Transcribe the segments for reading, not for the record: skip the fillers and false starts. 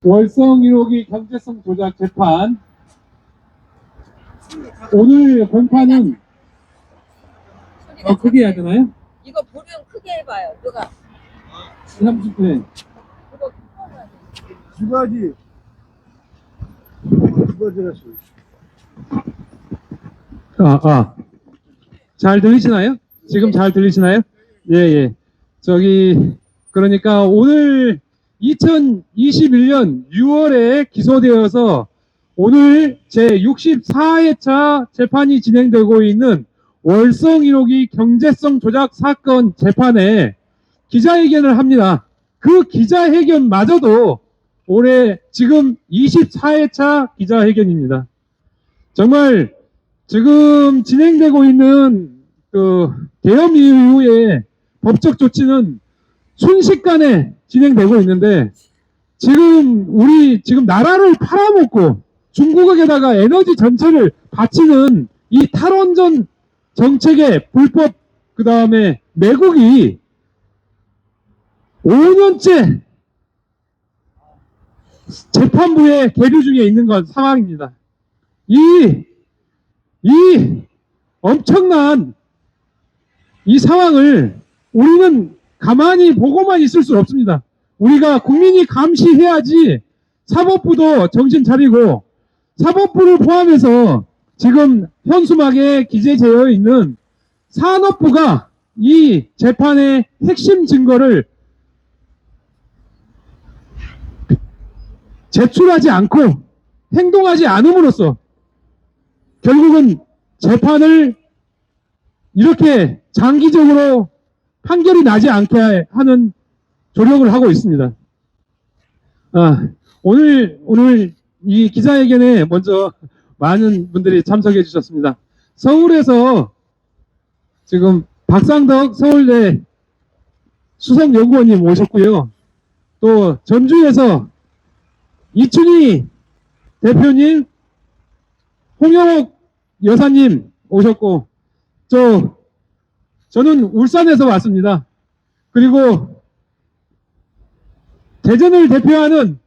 월성 1호기 경제성 조작 재판, 오늘 공판은 크게 해야 되나요? 이거 볼륨 크게 해봐요. 누가? 30분. 이거 두 가지. 잘 들리시나요? 지금 잘 들리시나요? 예, 예. 그러니까 오늘 2021년 6월에 기소되어서 오늘 제64회차 재판이 진행되고 있는 월성 1호기 경제성 조작 사건 재판에 기자회견을 합니다. 그 기자회견마저도 올해 지금 24회차 기자회견입니다. 정말 지금 진행되고 있는 계엄 이후의 법적 조치는 순식간에 진행되고 있는데, 지금 나라를 팔아먹고 중국에다가 에너지 전체를 바치는 이 탈원전 정책의 불법 그 다음에 매국이 5년째 재판부에 계류 중에 있는 건 상황입니다. 이 엄청난 이 상황을 우리는 가만히 보고만 있을 수 없습니다. 우리가 국민이 감시해야지 사법부도 정신 차리고, 사법부를 포함해서 지금 현수막에 기재되어 있는 산업부가 이 재판의 핵심 증거를 제출하지 않고 행동하지 않음으로써 결국은 재판을 이렇게 장기적으로 판결이 나지 않게 하는 조력을 하고 있습니다. 오늘 이 기자회견에 먼저 많은 분들이 참석해 주셨습니다. 서울에서 지금 박상덕 서울대 수석연구원님 오셨고요. 또 전주에서 이춘희 대표님, 홍영옥 여사님 오셨고, 저는 울산에서 왔습니다. 그리고 대전을 대표하는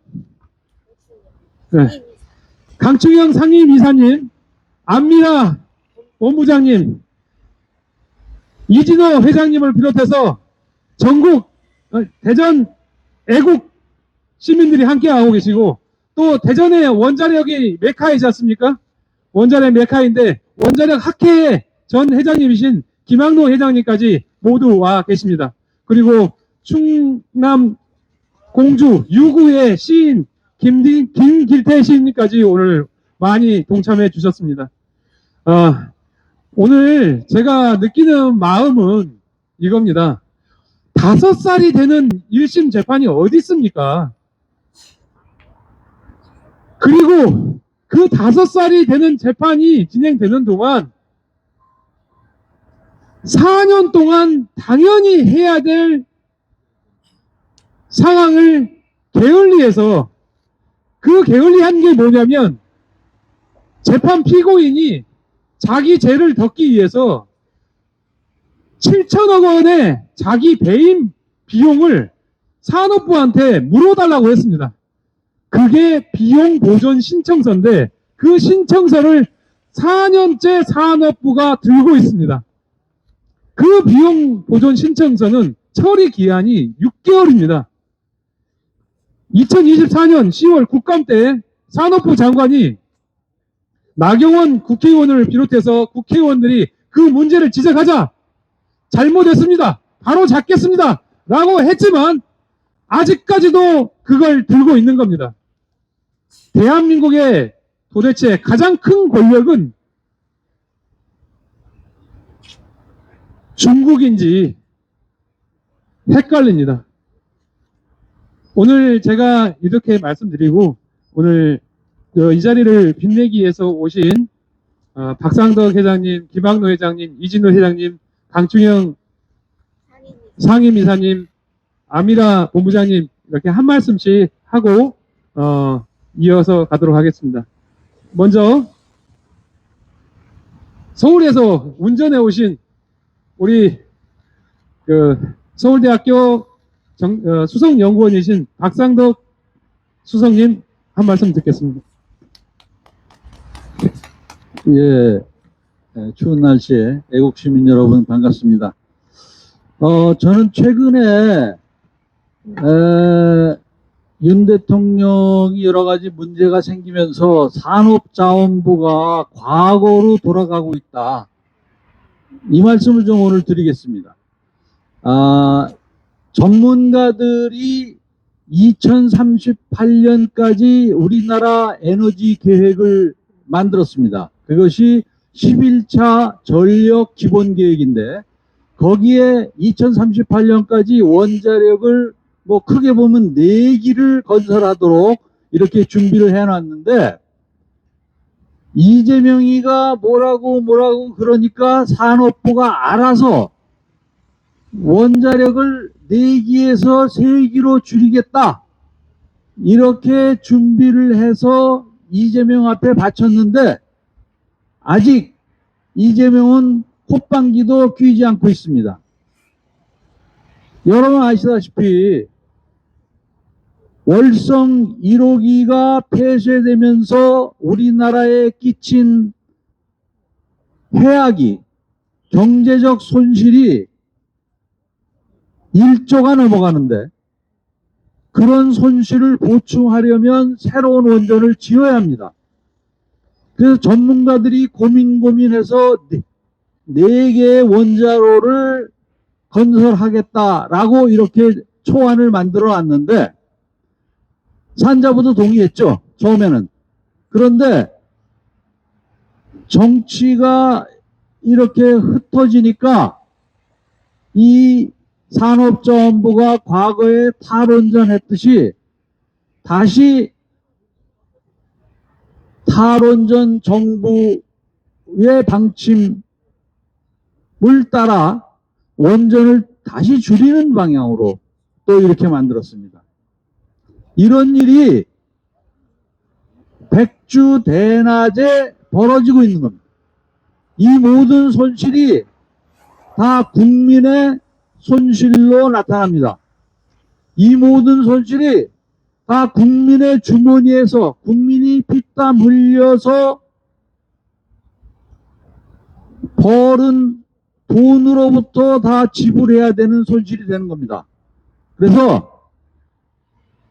강충영 상임이사님, 안미라 본부장님, 이진호 회장님을 비롯해서 전국 대전 애국 시민들이 함께하고 계시고, 또 대전의 원자력이 메카이지 않습니까? 원자력 메카인데 원자력 학회의 전 회장님이신 김학노 회장님까지 모두 와 계십니다. 그리고 충남 공주 유구의 시인 김길태 시인님까지 오늘 많이 동참해 주셨습니다. 오늘 제가 느끼는 마음은 이겁니다. 5살이 되는 1심 재판이 어디 있습니까? 그리고 그 5살이 되는 재판이 진행되는 동안 4년 동안 당연히 해야 될 상황을 게을리해서, 그 게을리한 게 뭐냐면 재판 피고인이 자기 죄를 덮기 위해서 7천억 원의 자기 배임 비용을 산업부한테 물어달라고 했습니다. 그게 비용 보전 신청서인데 그 신청서를 4년째 산업부가 들고 있습니다. 그 비용 보전 신청서는 처리 기한이 6개월입니다. 2024년 10월 국감 때 산업부 장관이 나경원 국회의원을 비롯해서 국회의원들이 그 문제를 지적하자 잘못했습니다, 바로 잡겠습니다 라고 했지만 아직까지도 그걸 들고 있는 겁니다. 대한민국의 도대체 가장 큰 권력은 중국인지 헷갈립니다. 오늘 제가 이렇게 말씀드리고, 오늘 이 자리를 빛내기 위해서 오신 박상덕 회장님, 김학노 회장님, 이진호 회장님, 강충영 상임이사님, 아미라 본부장님 이렇게 한 말씀씩 하고 이어서 가도록 하겠습니다. 먼저 서울에서 운전해 오신 우리 서울대학교 수석연구원이신 박상덕 수석님 한 말씀 듣겠습니다. 예, 추운 날씨에 애국 시민 여러분 반갑습니다. 저는 최근에 윤 대통령이 여러 가지 문제가 생기면서 산업자원부가 과거로 돌아가고 있다. 이 말씀을 좀 오늘 드리겠습니다. 전문가들이 2038년까지 우리나라 에너지 계획을 만들었습니다. 그것이 11차 전력 기본 계획인데 거기에 2038년까지 원자력을 뭐 크게 보면 4기를 건설하도록 이렇게 준비를 해놨는데 이재명이가 뭐라고 그러니까 산업부가 알아서 원자력을 4기에서 3기로 줄이겠다 이렇게 준비를 해서 이재명 앞에 바쳤는데 아직 이재명은 콧방귀도 뀌지 않고 있습니다. 여러분 아시다시피 월성 1호기가 폐쇄되면서 우리나라에 끼친 해악이 경제적 손실이 1조가 넘어가는데 그런 손실을 보충하려면 새로운 원전을 지어야 합니다. 그래서 전문가들이 고민해서 4개의 원자로를 건설하겠다라고 이렇게 초안을 만들어 놨는데 산자부도 동의했죠. 처음에는. 그런데 정치가 이렇게 흩어지니까 이 산업자원부가 과거에 탈원전 했듯이 다시 탈원전 정부의 방침을 따라 원전을 다시 줄이는 방향으로 또 이렇게 만들었습니다. 이런 일이 백주대낮에 벌어지고 있는 겁니다. 이 모든 손실이 다 국민의 손실로 나타납니다. 이 모든 손실이 다 국민의 주머니에서 국민이 피땀 흘려서 벌은 돈으로부터 다 지불해야 되는 손실이 되는 겁니다. 그래서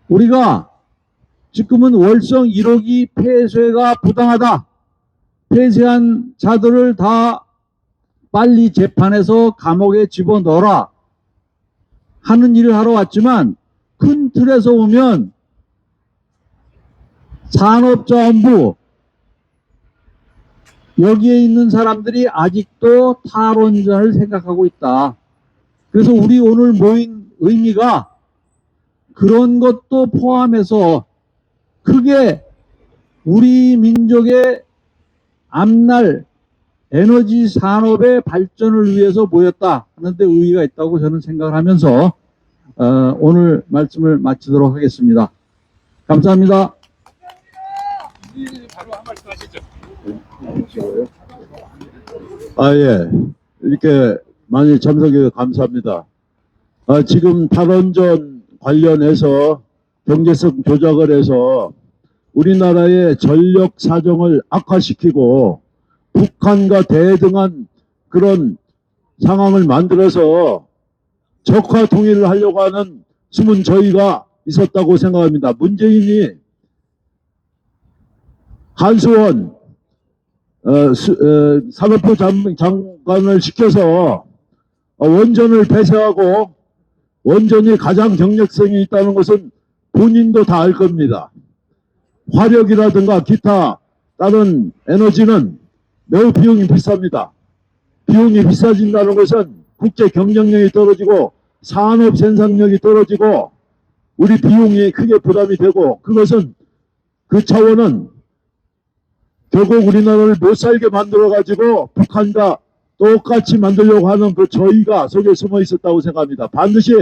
우리가 지금은 월성 1호기 폐쇄가 부당하다. 폐쇄한 자들을 다 빨리 재판해서 감옥에 집어넣어라 하는 일을 하러 왔지만 큰 틀에서 보면 산업자원부 여기에 있는 사람들이 아직도 탈원전을 생각하고 있다. 그래서 우리 오늘 모인 의미가 그런 것도 포함해서 크게 우리 민족의 앞날 에너지 산업의 발전을 위해서 모였다 하는데 의의가 있다고 저는 생각을 하면서 오늘 말씀을 마치도록 하겠습니다. 감사합니다. 바로 한 말씀 하시죠. 예. 이렇게 많이 참석해 감사합니다. 지금 탈원전 관련해서 경제성 조작을 해서 우리나라의 전력 사정을 악화시키고 북한과 대등한 그런 상황을 만들어서 적화 통일을 하려고 하는 숨은 저희가 있었다고 생각합니다. 문재인이 한수원 산업부 장관을 시켜서 원전을 폐쇄하고 원전이 가장 경력성이 있다는 것은 본인도 다 알 겁니다. 화력이라든가 기타 다른 에너지는 매우 비용이 비쌉니다. 비용이 비싸진다는 것은 국제 경쟁력이 떨어지고 산업 생산력이 떨어지고 우리 비용이 크게 부담이 되고 그것은 그 차원은 결국 우리나라를 못 살게 만들어 가지고 북한과 똑같이 만들려고 하는 그 저희가 속에 숨어 있었다고 생각합니다. 반드시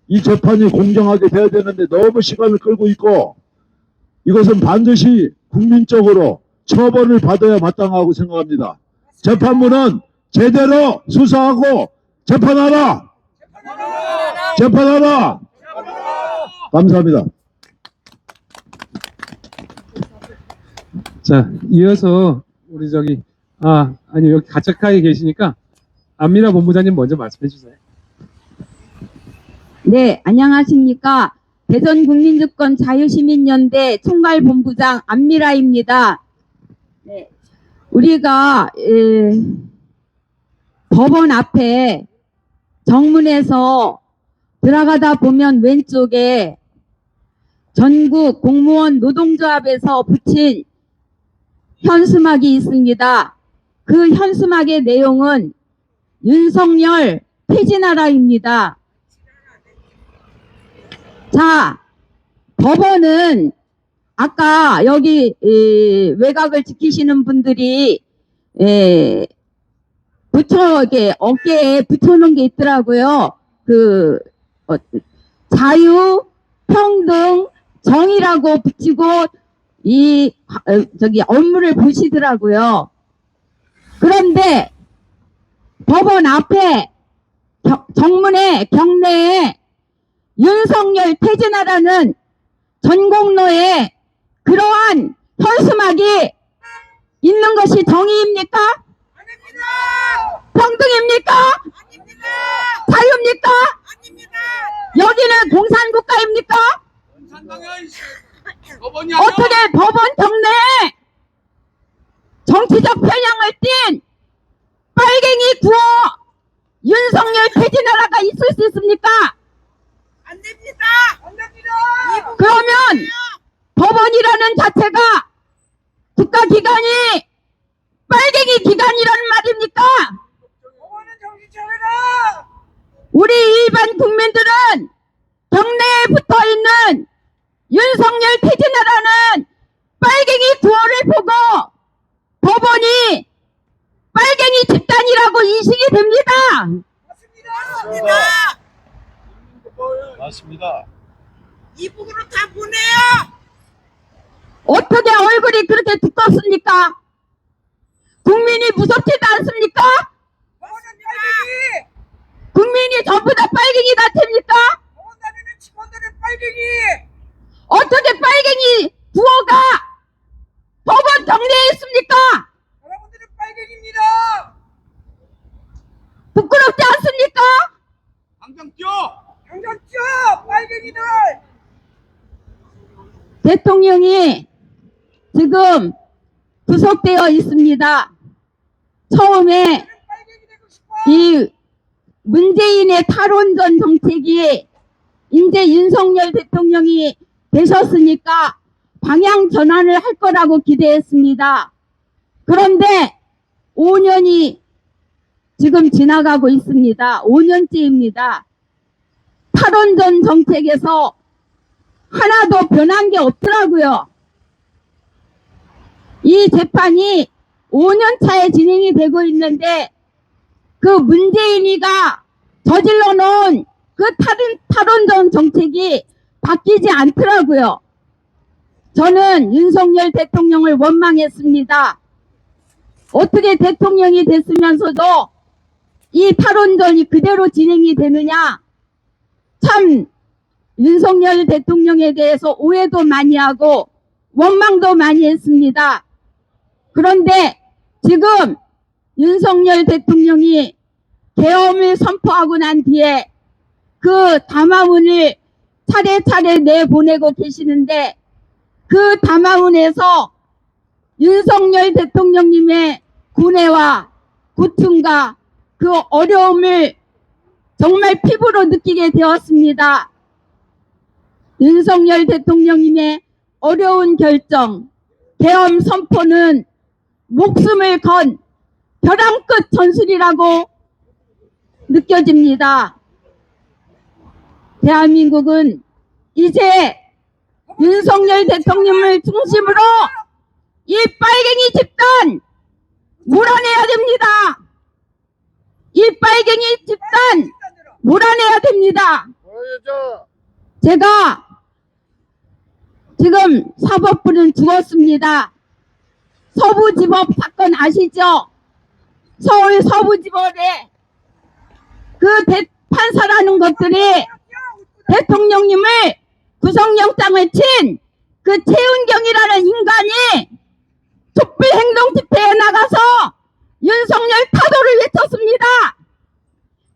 이 재판이 공정하게 돼야 되는데 너무 시간을 끌고 있고 이것은 반드시 국민적으로 처벌을 받아야 마땅하고 생각합니다. 재판부는 제대로 수사하고 재판하라! 재판하라! 감사합니다. 자, 이어서 우리 아니 여기 가까이 계시니까 안미라 본부장님 먼저 말씀해 주세요. 네, 안녕하십니까. 대전국민주권 자유시민연대 총괄본부장 안미라입니다. 네, 우리가 법원 앞에 정문에서 들어가다 보면 왼쪽에 전국 공무원 노동조합에서 붙인 현수막이 있습니다. 그 현수막의 내용은 윤석열 퇴진하라입니다. 자, 법원은 아까 여기 외곽을 지키시는 분들이 이렇게 어깨에 붙여놓은 게 있더라고요. 자유, 평등, 정의라고 붙이고 업무를 보시더라고요. 그런데 법원 앞에 정문에 경내에 윤석열 퇴진하라는 전공로에 그러한 현수막이 있는 것이 정의입니까? 아닙니다. 평등입니까? 아닙니다. 자유입니까? 아닙니다. 여기는 공산국가입니까? 어떻게 법원 경내에 정치적 편향을 띤 빨갱이 구호 윤석열 퇴진하라가 있을 수 있습니까? 안 됩니다. 안 됩니다. 그러면 법원이라는 자체가 국가기관이 빨갱이 기관이라는 말입니까? 법원은 정신 차려라. 우리 일반 국민들은 경내에 붙어있는 윤석열 퇴진하라는 빨갱이 구호를 보고 법원이 빨갱이 집단이라고 인식이 됩니다. 맞습니다. 맞습니다. 이북으로 다 보내요. 어떻게 얼굴이 그렇게 두껍습니까? 국민이 무섭지도 않습니까? 법원은 빨갱이. 국민이 전부 다 빨갱이 같습니까? 법원 다니는 직원들은 빨갱이. 어떻게 빨갱이 구호가 법원 경내에 있습니까? 여러분들은 빨갱이입니다. 부끄럽지 않습니까? 당장 뛰어! 당장 뛰어. 빨갱이들. 대통령이 지금 구속되어 있습니다. 처음에 빨갱이 되고 싶어. 이 문재인의 탈원전 정책이 이제 윤석열 대통령이 되셨으니까 방향 전환을 할 거라고 기대했습니다. 그런데 5년이 지금 지나가고 있습니다. 5년째입니다. 탈원전 정책에서 하나도 변한 게 없더라고요. 이 재판이 5년 차에 진행이 되고 있는데 그 문재인이가 저질러 놓은 그 탈원전 정책이 바뀌지 않더라고요. 저는 윤석열 대통령을 원망했습니다. 어떻게 대통령이 됐으면서도 이 탈원전이 그대로 진행이 되느냐. 참 윤석열 대통령에 대해서 오해도 많이 하고 원망도 많이 했습니다. 그런데 지금 윤석열 대통령이 계엄을 선포하고 난 뒤에 그 담화문을 차례차례 내보내고 계시는데 그 담화문에서 윤석열 대통령님의 고뇌와 고충과 그 어려움을 정말 피부로 느끼게 되었습니다. 윤석열 대통령님의 어려운 결정, 계엄 선포는 목숨을 건 벼랑 끝 전술이라고 느껴집니다. 대한민국은 이제 윤석열 대통령을 중심으로 이 빨갱이 집단 몰아내야 됩니다. 이 빨갱이 집단 몰아내야 됩니다. 보여줘! 제가 지금 사법부는 죽었습니다. 서부지법 사건 아시죠? 서울 서부지법에 그 판사라는 것들이 대통령님을 구속영장을 친 그 최은경이라는 인간이 촛불 행동 집회에 나가서 윤석열 타도를 외쳤습니다.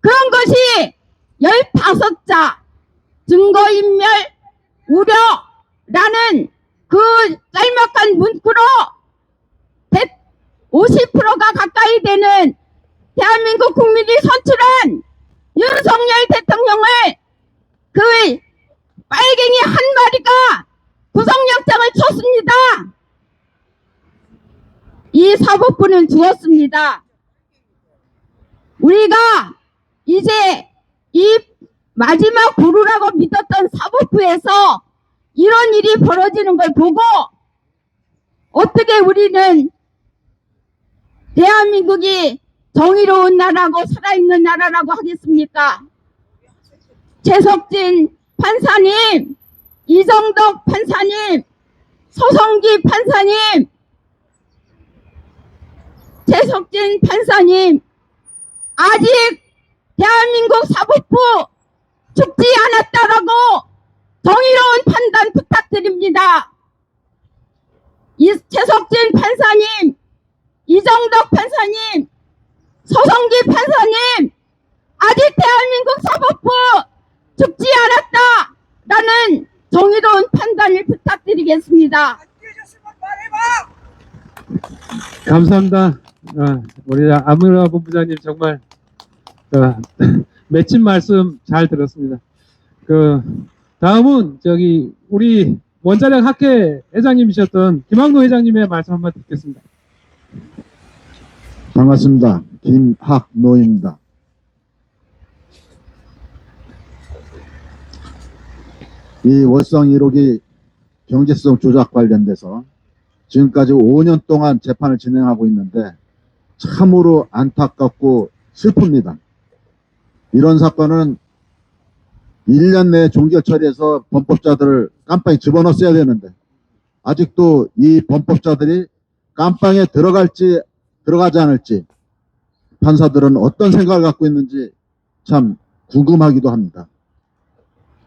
그런 것이 15자 증거인멸 우려라는 그 짤막한 문구로 50%가 가까이 되는 대한민국 국민이 선출한 윤석열 대통령을 그 빨갱이 한 마리가 구속영장을 쳤습니다. 이 사법부는 죽었습니다. 우리가 이제 이 마지막 보루라고 믿었던 사법부에서 이런 일이 벌어지는 걸 보고 어떻게 우리는 대한민국이 정의로운 나라고 살아있는 나라라고 하겠습니까? 최석진 판사님, 이정덕 판사님, 서성기 판사님, 최석진 판사님, 아직 대한민국 사법부 죽지 않았다라고 정의로운 판단 부탁드립니다. 최석진 판사님, 이정덕 판사님, 서성기 판사님, 아직 대한민국 사법부 죽지 않았다라는 정의로운 판단을 부탁드리겠습니다. 안 뛰어졌으면 말해봐. 감사합니다. 우리 아무라 본부장님 정말 맺힌 말씀 잘 들었습니다. 다음은 우리 원자력 학회 회장님이셨던 김학노 회장님의 말씀 한번 듣겠습니다. 반갑습니다. 김학노입니다. 이 월성 1호기 경제성 조작 관련돼서 지금까지 5년 동안 재판을 진행하고 있는데 참으로 안타깝고 슬픕니다. 이런 사건은 1년 내에 종결 처리해서 범법자들을 깜빵에 집어넣었어야 되는데 아직도 이 범법자들이 깜빵에 들어갈지 들어가지 않을지 판사들은 어떤 생각을 갖고 있는지 참 궁금하기도 합니다.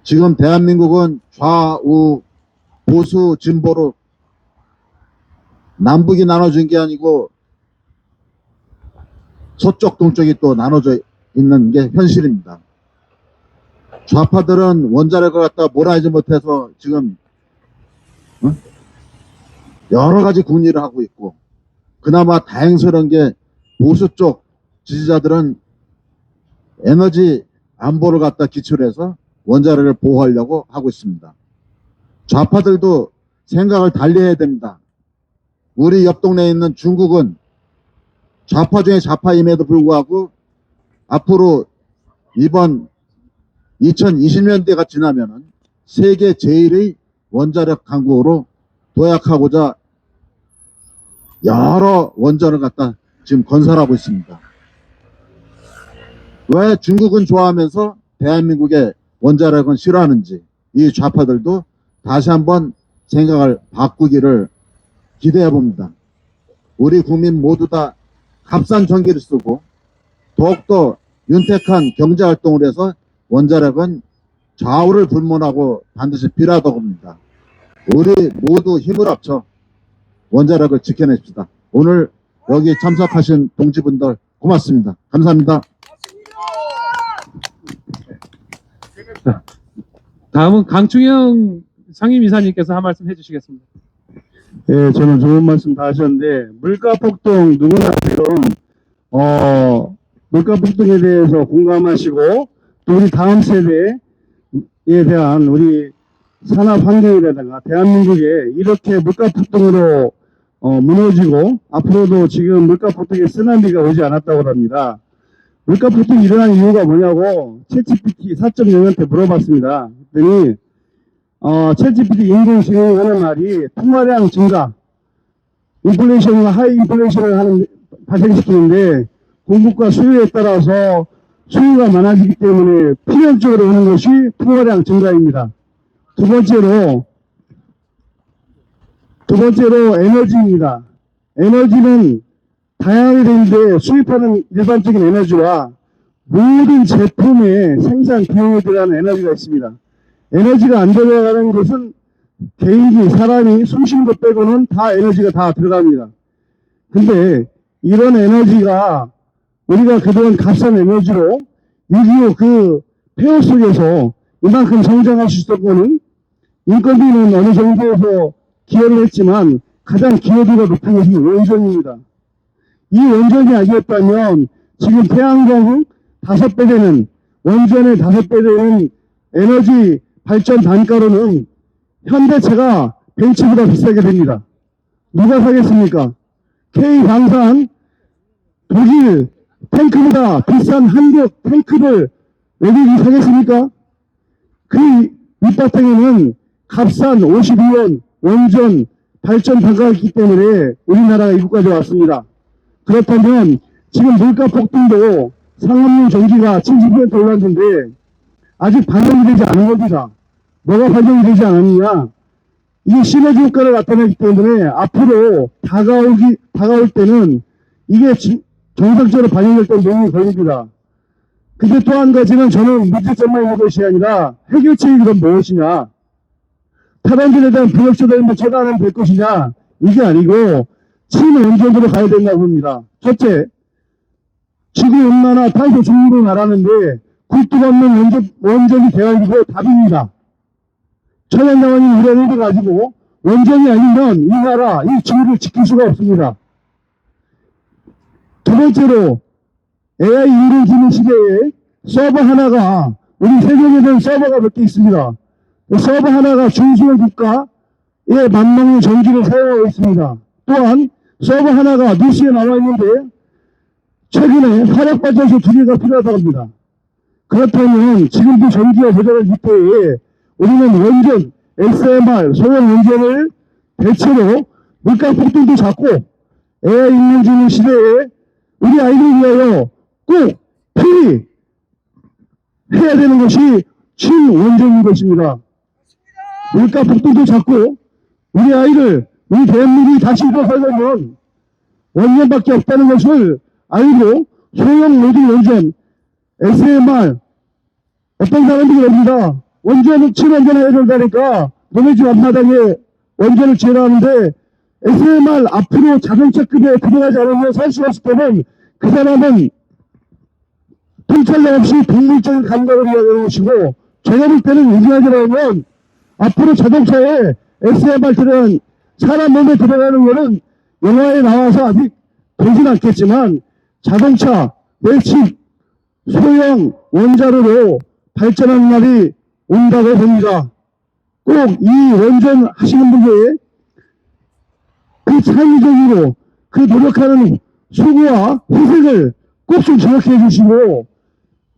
지금 대한민국은 좌우 보수 진보로 남북이 나눠진 게 아니고 서쪽 동쪽이 또 나눠져 있는 게 현실입니다. 좌파들은 원자력을 갖다 몰아내지 못해서 지금 여러 가지 군의를 하고 있고 그나마 다행스러운 게 보수 쪽 지지자들은 에너지 안보를 갖다 기초로 해서 원자력을 보호하려고 하고 있습니다. 좌파들도 생각을 달리 해야 됩니다. 우리 옆 동네에 있는 중국은 좌파 중에 좌파임에도 불구하고 앞으로 이번 2020년대가 지나면은 세계 제1의 원자력 강국으로 도약하고자 여러 원전을 갖다 지금 건설하고 있습니다. 왜 중국은 좋아하면서 대한민국의 원자력은 싫어하는지 이 좌파들도 다시 한번 생각을 바꾸기를 기대해 봅니다. 우리 국민 모두 다 값싼 전기를 쓰고 더욱더 윤택한 경제활동을 해서 원자력은 좌우를 불문하고 반드시 필요하다고 봅니다. 우리 모두 힘을 합쳐 원자력을 지켜냅시다. 오늘 여기 참석하신 동지분들 고맙습니다. 감사합니다. 다음은 강충영 상임이사님께서 한 말씀 해주시겠습니다. 예, 저는 좋은 말씀 다 하셨는데, 물가 폭등 누구나 지금, 물가 폭등에 대해서 공감하시고, 또 우리 다음 세대에 대한 우리 산업 환경이라든가, 대한민국에 이렇게 물가 폭등으로, 무너지고, 앞으로도 지금 물가 폭등의 쓰나미가 오지 않았다고 합니다. 물가 폭등이 일어난 이유가 뭐냐고, 챗GPT 4.0한테 물어봤습니다. 그랬더니, 챗GPT 인공지능이 하는 말이 통화량 증가, 인플레이션과 하이 인플레이션을 발생시키는데 공급과 수요에 따라서 수요가 많아지기 때문에 필연적으로 오는 것이 통화량 증가입니다. 두 번째로 에너지입니다. 에너지는 다양하게 되는데 수입하는 일반적인 에너지와 모든 제품의 생산 비용에 들어가는 에너지가 있습니다. 에너지가 안 들어가는 것은 개인이 사람이 숨 쉬는 것 빼고는 다 에너지가 다 들어갑니다. 근데 이런 에너지가 우리가 그동안 값싼 에너지로 6.25 그 폐허 속에서 이만큼 성장할 수 있었던 거는 인건비는 어느 정도에서 기여를 했지만 가장 기여도가 높은 것이 원전입니다. 이 원전이 아니었다면 지금 태양광 5배 되는 원전의 5배 되는 에너지 발전 단가로는 현대차가 벤츠보다 비싸게 됩니다. 누가 사겠습니까? K방산 독일 탱크보다 비싼 한국 탱크를 외국인이 사겠습니까? 그 밑바탕에는 값싼 52원 원전 발전 단가가 있기 때문에 우리나라가 이곳까지 왔습니다. 그렇다면 지금 물가 폭등도 상업용 전기가 70% 올랐는데 아직 반영이 되지 않은 겁니다. 뭐가 반영이 되지 않았느냐? 이게 시너지 효과를 나타내기 때문에 앞으로 다가올 때는 이게 정상적으로 반영될 때 너무 걸립니다. 근데 또 한 가지는 저는 문제점만 있는 것이 아니라 해결책이 그럼 무엇이냐? 탈원전에 대한 부역처들만 처단하면 될 것이냐? 이게 아니고 친원전으로 가야 된다고 봅니다. 첫째, 지구온난화 탄소 중립을 말하는데 굴뚝 없는 원전이 대안이고 답입니다. 천연자원이 우려낸 거 가지고 원전이 아니면 이 나라, 이 지구를 지킬 수가 없습니다. 두 번째로 AI 인공지능 시대에 서버 하나가 우리 세계에는 서버가 몇 개 있습니다. 서버 하나가 중소형 국가에 맞먹는 전기를 사용하고 있습니다. 또한 서버 하나가 뉴스에 나와 있는데 최근에 화력발전소 2개가 필요하다고 합니다. 그렇다면 지금도 전기가 모자란 이때에 우리는 원전, SMR, 소형 원전을 대체로 물가 폭등도 잡고 AI 인공지능 시대에 우리 아이들 위하여 꼭 필히 해야 되는 것이 친원전인 것입니다. 물가 폭등도 잡고 우리 아이들, 우리 대한민국이 다시 일어서려면 원전밖에 없다는 것을 알고 소형 모듈 원전, SMR 어떤 사람들이 옵니다. 원전, 친원전 해야 된다니까 너네 집 앞마당에 원전을 지어놨는데 SMR 앞으로 자동차급에 들어가지 않으면 살 수가 없을 때는 그 사람은 통찰력 없이 동물적인 감각을 이야기하는 것이고 제가 볼 때는 얘기하자면 앞으로 자동차에 SMR 들어간 사람 몸에 들어가는 거는 영화에 나와서 아직 되진 않겠지만 자동차, 내집, 소형 원자로로 발전하는 날이 온다고 봅니다. 꼭 이 원전 하시는 분들 그 창의적으로 그 노력하는 수고와 희생을 꼭 좀 기억해 주시고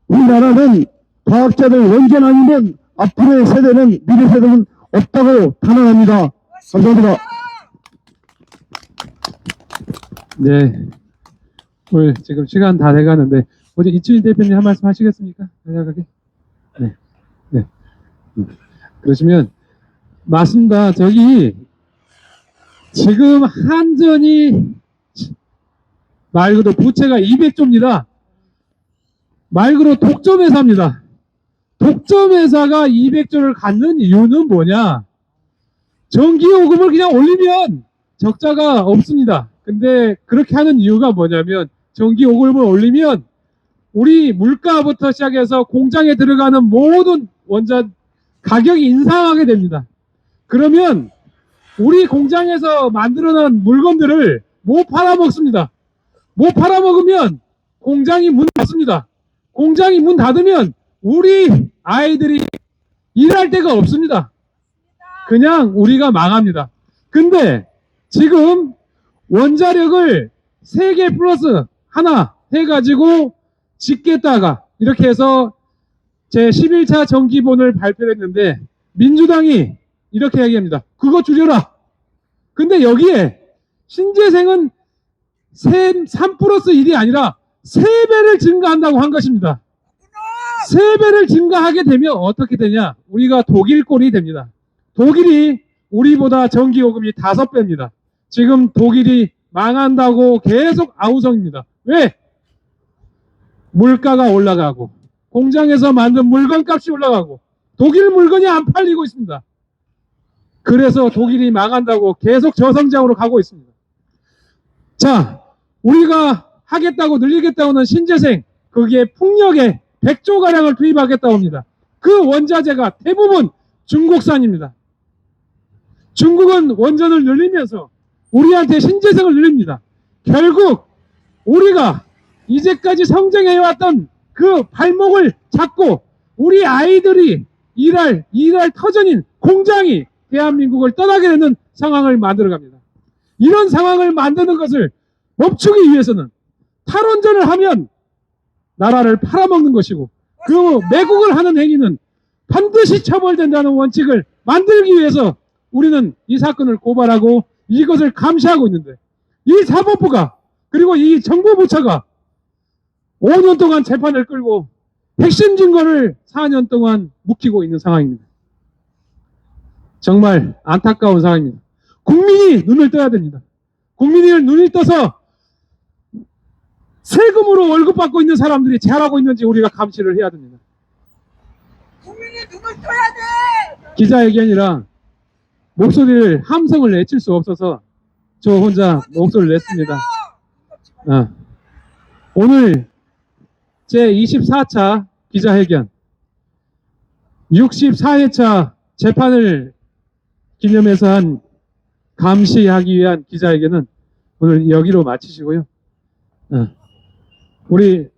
우리나라는 과학자들 원전 아니면 앞으로의 세대는 미래 세대는 없다고 단언합니다. 감사합니다. 네. 오늘 지금 시간 다 돼가는데 어제 이춘희 대표님 한 말씀 하시겠습니까? 간략하게. 네. 네. 그러시면 맞습니다. 저기 지금 한전이 말 그대로 부채가 200조입니다. 말 그대로 독점회사입니다. 독점회사가 200조를 갖는 이유는 뭐냐? 전기요금을 그냥 올리면 적자가 없습니다. 근데 그렇게 하는 이유가 뭐냐면 전기요금을 올리면 우리 물가부터 시작해서 공장에 들어가는 모든 원자 가격이 인상하게 됩니다. 그러면 우리 공장에서 만들어낸 물건들을 못 팔아먹습니다. 못 팔아먹으면 공장이 문 닫습니다. 공장이 문 닫으면 우리 아이들이 일할 데가 없습니다. 그냥 우리가 망합니다. 근데 지금 원자력을 3개 플러스 하나 해가지고 짓겠다가 이렇게 해서 제 11차 정기본을 발표했는데 민주당이 이렇게 얘기합니다. 그거 줄여라. 근데 여기에 신재생은 3 플러스 1이 아니라 3배를 증가한다고 한 것입니다. 3배를 증가하게 되면 어떻게 되냐? 우리가 독일 꼴이 됩니다. 독일이 우리보다 전기요금이 5배입니다. 지금 독일이 망한다고 계속 아우성입니다. 왜? 물가가 올라가고 공장에서 만든 물건값이 올라가고 독일 물건이 안 팔리고 있습니다. 그래서 독일이 망한다고 계속 저성장으로 가고 있습니다. 자, 우리가 하겠다고 늘리겠다고는 신재생, 거기에 풍력에 100조가량을 투입하겠다고 합니다. 그 원자재가 대부분 중국산입니다. 중국은 원전을 늘리면서 우리한테 신재생을 늘립니다. 결국 우리가 이제까지 성장해왔던 그 발목을 잡고 우리 아이들이 일할 터전인 공장이 대한민국을 떠나게 되는 상황을 만들어갑니다. 이런 상황을 만드는 것을 멈추기 위해서는 탈원전을 하면 나라를 팔아먹는 것이고 그 매국을 하는 행위는 반드시 처벌된다는 원칙을 만들기 위해서 우리는 이 사건을 고발하고 이것을 감시하고 있는데, 이 사법부가 그리고 이 정부 부처가 5년 동안 재판을 끌고 핵심 증거를 4년 동안 묵히고 있는 상황입니다. 정말 안타까운 상황입니다. 국민이 눈을 떠야 됩니다. 국민이 눈을 떠서 세금으로 월급 받고 있는 사람들이 잘하고 있는지 우리가 감시를 해야 됩니다. 국민이 눈을 떠야 돼. 기자회견이라 목소리를 함성을 내칠 수 없어서 저 혼자 목소리를 냈습니다. 오늘 제24차 기자회견 64회차 재판을 기념해서 한 감시하기 위한 기자회견은 오늘 여기로 마치시고요. 우리